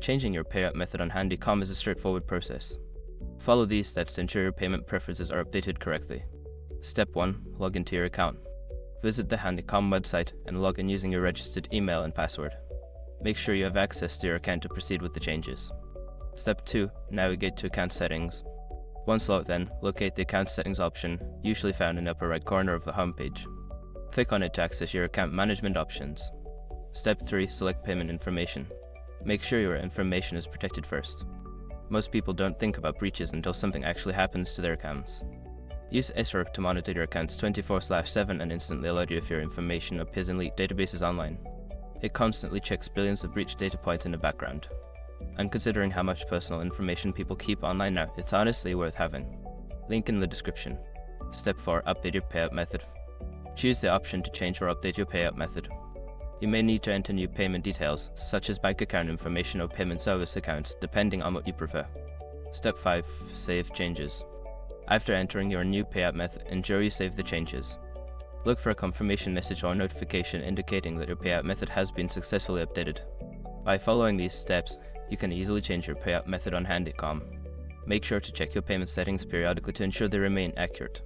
Changing your payout method on Handycom is a straightforward process. Follow these steps to ensure your payment preferences are updated correctly. Step 1. Log into your account. Visit the Handycom website and log in using your registered email and password. Make sure you have access to your account to proceed with the changes. Step 2. Navigate to account settings. Once logged in, locate the account settings option, usually found in the upper right corner of the homepage. Click on it to access your account management options. Step 3. Select payment information. Make sure your information is protected first. Most people don't think about breaches until something actually happens to their accounts. Use SROC to monitor your accounts 24/7 and instantly alert you if your information appears in leaked databases online. It constantly checks billions of breached data points in the background. And considering how much personal information people keep online now, it's honestly worth having. Link in the description. Step 4. Update your payout method. Choose the option to change or update your payout method. You may need to enter new payment details, such as bank account information or payment service accounts, depending on what you prefer. Step 5. Save changes. After entering your new payout method, ensure you save the changes. Look for a confirmation message or notification indicating that your payout method has been successfully updated. By following these steps, you can easily change your payout method on Handycom. Make sure to check your payment settings periodically to ensure they remain accurate.